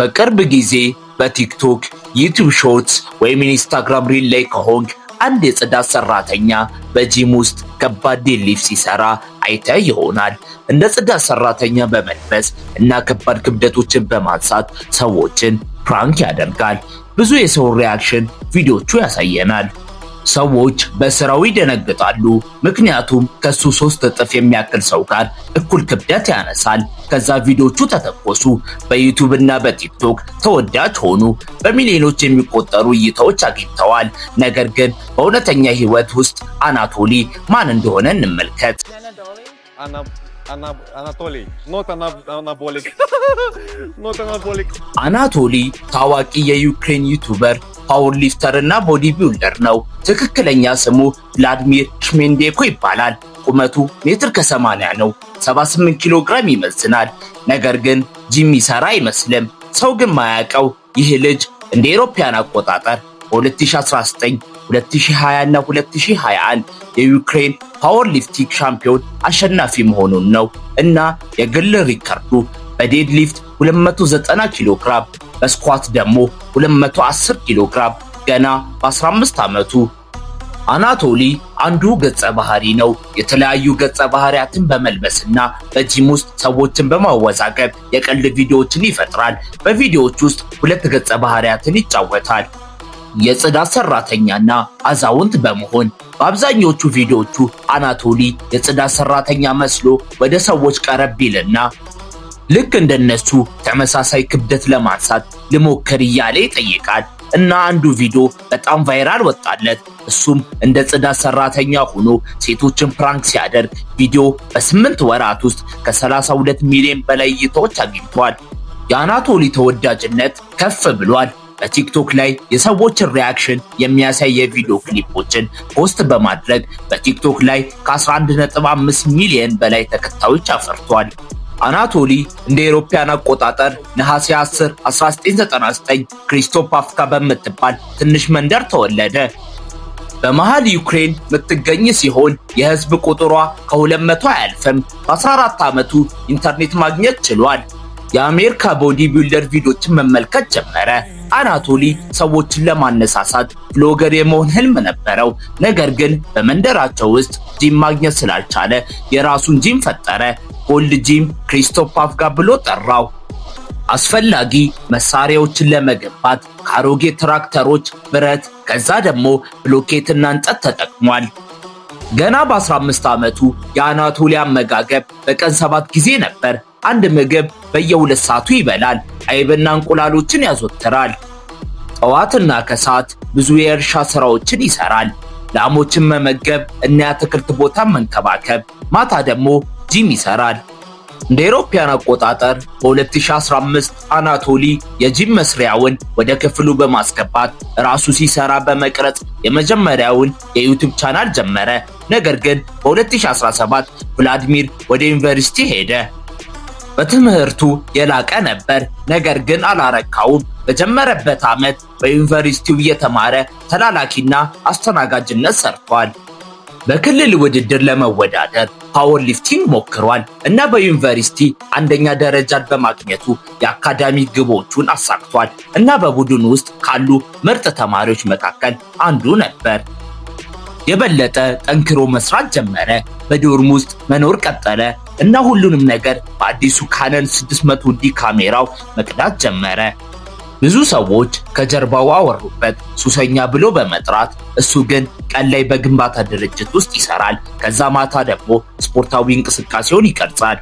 በቅርብ ጊዜ በቲክቶክ፣ ዩቲዩብ ሾርትስ ወይም ኢንስታግራም ሪል ላይ ከሆንክ አንድ የጽዳት ሰራተኛ በጂም ውስጥ ከባድ ዴድሊፍት ሲሰራ አይተህ ይሆናል። እንደ ጽዳት ሰራተኛ በመልበስ እና ከባድ ክብደቶችን በማንሳት ሰዎችን ፕራንክ ያደርጋል። ብዙ የሰው ሪያክሽን ቪዲዮቹ ያሳየናል። ሰዎች በስራው ይደነግጣሉ፣ ምክንያቱም ከሱ 3 እጥፍ የሚያክል ሰው ጋር እኩል ክብደት ያነሳል። ከዛ ቪዲዮቹ ተተኮሱ፣ በዩቲዩብ እና በቲክቶክ ተወዳጅ ሆኑ፣ በሚሊዮኖች የሚቆጠሩ እይታዎች አግኝተዋል። ነገር ግን በእውነተኛ ህይወት ውስጥ አናቶሊ ማን እንደሆነ እንመልከት። አናቶሊ ታዋቂ የዩክሬን ዩቲዩበር፣ ፓወር ሊፍተር እና ቦዲ ቢልደር ነው። ትክክለኛ ስሙ ቭላድሚር ሽሜንዴኮ ይባላል። ቁመቱ ሜትር ከ80 ነው። 78 ኪሎ ግራም ይመዝናል። ነገር ግን ጂም ይሰራ አይመስልም። ሰው ግን ማያውቀው ይህ ልጅ እንደ አውሮፓውያን አቆጣጠር በ2019፣ 2020 እና 2021 የዩክሬን ፓወር ሊፍቲንግ ሻምፒዮን አሸናፊ መሆኑን ነው እና የግል ሪከርዱ በዴድሊፍት 290 ኪሎ ግራም፣ በስኳት ደግሞ 210 ኪሎ ግራም ገና በ15 ዓመቱ። አናቶሊ አንዱ ገጸ ባህሪ ነው። የተለያዩ ገጸ ባህሪያትን በመልበስና በጂም ውስጥ ሰዎችን በማወዛገብ የቀልድ ቪዲዮዎችን ይፈጥራል። በቪዲዮዎች ውስጥ 2 ገጸ ባህሪያትን ይጫወታል፣ የጽዳት ሰራተኛና አዛውንት በመሆን። በአብዛኞቹ ቪዲዮዎቹ አናቶሊ የጽዳት ሰራተኛ መስሎ ወደ ሰዎች ቀረብ ይልና ልክ እንደነሱ ተመሳሳይ ክብደት ለማንሳት ልሞክር እያለ ይጠይቃል። እና አንዱ ቪዲዮ በጣም ቫይራል ወጣለት። እሱም እንደ ጽዳት ሰራተኛ ሆኖ ሴቶችን ፕራንክ ሲያደርግ ቪዲዮ በ8 ወራት ውስጥ ከ32 ሚሊዮን በላይ እይታዎች አግኝቷል። የአናቶሊ ተወዳጅነት ከፍ ብሏል። በቲክቶክ ላይ የሰዎችን ሪያክሽን የሚያሳይ የቪዲዮ ክሊፖችን ፖስት በማድረግ በቲክቶክ ላይ ከ11.5 ሚሊዮን በላይ ተከታዮች አፈርቷል። አናቶሊ እንደ አውሮፓውያን አቆጣጠር ነሐሴ 10 1999 ክሪስቶፓፍካ በምትባል ትንሽ መንደር ተወለደ። በመሃል ዩክሬን የምትገኝ ሲሆን የህዝብ ቁጥሯ ከ200 አያልፍም። በ14 ዓመቱ ኢንተርኔት ማግኘት ችሏል። የአሜሪካ ቦዲ ቢልደር ቪዲዮችን መመልከት ጀመረ። አናቶሊ ሰዎችን ለማነሳሳት ብሎገር የመሆን ህልም ነበረው። ነገር ግን በመንደራቸው ውስጥ ጂም ማግኘት ስላልቻለ የራሱን ጂም ፈጠረ። ጎልድ ጂም ክሪስቶፓፍካ ብሎ ጠራው። አስፈላጊ መሳሪያዎችን ለመገንባት ከአሮጌ ትራክተሮች ብረት፣ ከዛ ደግሞ ብሎኬትና እንጨት ተጠቅሟል። ገና በ15 ዓመቱ የአናቶሊ አመጋገብ በቀን 7 ጊዜ ነበር። አንድ ምግብ በየ2 ሰዓቱ ይበላል። አይብና እንቁላሎችን ያዘወትራል። ጠዋትና ከሰዓት ብዙ የእርሻ ስራዎችን ይሰራል። ላሞችን መመገብ እና የአትክልት ቦታ መንከባከብ። ማታ ደግሞ ጂም ይሰራል። እንደ አውሮፓውያን አቆጣጠር በ2015 አናቶሊ የጂም መስሪያውን ወደ ክፍሉ በማስገባት ራሱ ሲሰራ በመቅረጽ የመጀመሪያውን የዩቲዩብ ቻናል ጀመረ። ነገር ግን በ2017 ቭላድሚር ወደ ዩኒቨርሲቲ ሄደ። በትምህርቱ የላቀ ነበር፣ ነገር ግን አላረካውም። በጀመረበት ዓመት በዩኒቨርሲቲው እየተማረ ተላላኪና አስተናጋጅነት ሰርቷል። በክልል ውድድር ለመወዳደር ፓወር ሊፍቲንግ ሞክሯል እና በዩኒቨርሲቲ አንደኛ ደረጃን በማግኘቱ የአካዳሚ ግቦቹን አሳክቷል እና በቡድን ውስጥ ካሉ ምርጥ ተማሪዎች መካከል አንዱ ነበር። የበለጠ ጠንክሮ መስራት ጀመረ። በዶርም ውስጥ መኖር ቀጠለ እና ሁሉንም ነገር በአዲሱ ካነን 600ዲ ካሜራው መቅዳት ጀመረ። ብዙ ሰዎች ከጀርባው አወሩበት ሱሰኛ ብሎ በመጥራት፣ እሱ ግን ቀን ላይ በግንባታ ድርጅት ውስጥ ይሰራል። ከዛ ማታ ደግሞ ስፖርታዊ እንቅስቃሴውን ይቀርጻል።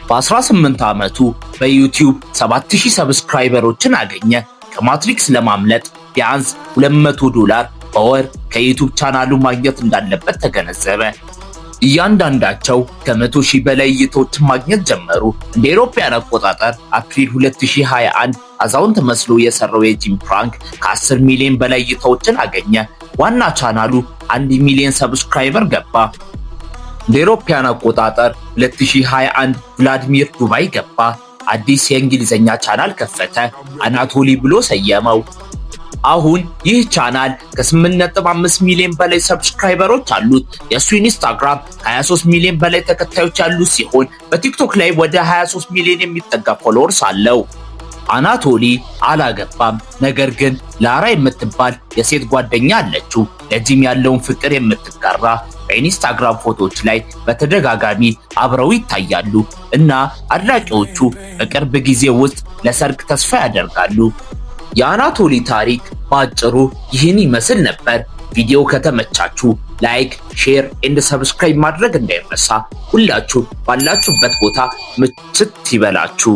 በ18 ዓመቱ በዩቲዩብ 7000 ሰብስክራይበሮችን አገኘ። ከማትሪክስ ለማምለጥ ቢያንስ $200 በወር ከዩቲዩብ ቻናሉ ማግኘት እንዳለበት ተገነዘበ። እያንዳንዳቸው ከ100,000 በላይ እይታዎችን ማግኘት ጀመሩ። እንደ አውሮፓውያን አቆጣጠር አፕሪል 2021 አዛውንት መስሎ የሰራው የጂም ፕራንክ ከ10 ሚሊዮን በላይ እይታዎችን አገኘ። ዋና ቻናሉ 1 ሚሊዮን ሰብስክራይበር ገባ። እንደ አውሮፓውያን አቆጣጠር 2021 ቭላድሚር ዱባይ ገባ። አዲስ የእንግሊዝኛ ቻናል ከፈተ። አናቶሊ ብሎ ሰየመው። አሁን ይህ ቻናል ከ8.5 ሚሊዮን በላይ ሰብስክራይበሮች አሉት። የሱ ኢንስታግራም 23 ሚሊዮን በላይ ተከታዮች ያሉት ሲሆን በቲክቶክ ላይ ወደ 23 ሚሊዮን የሚጠጋ ፎሎወርስ አለው። አናቶሊ አላገባም። ነገር ግን ላራ የምትባል የሴት ጓደኛ አለችው። ለጂም ያለውን ፍቅር የምትጋራ በኢንስታግራም ፎቶዎች ላይ በተደጋጋሚ አብረው ይታያሉ እና አድናቂዎቹ በቅርብ ጊዜ ውስጥ ለሰርግ ተስፋ ያደርጋሉ። የአናቶሊ ታሪክ በአጭሩ ይህን ይመስል ነበር። ቪዲዮ ከተመቻችሁ ላይክ፣ ሼር ኤንድ ሰብስክራይብ ማድረግ እንዳይረሳ። ሁላችሁ ባላችሁበት ቦታ ምችት ይበላችሁ።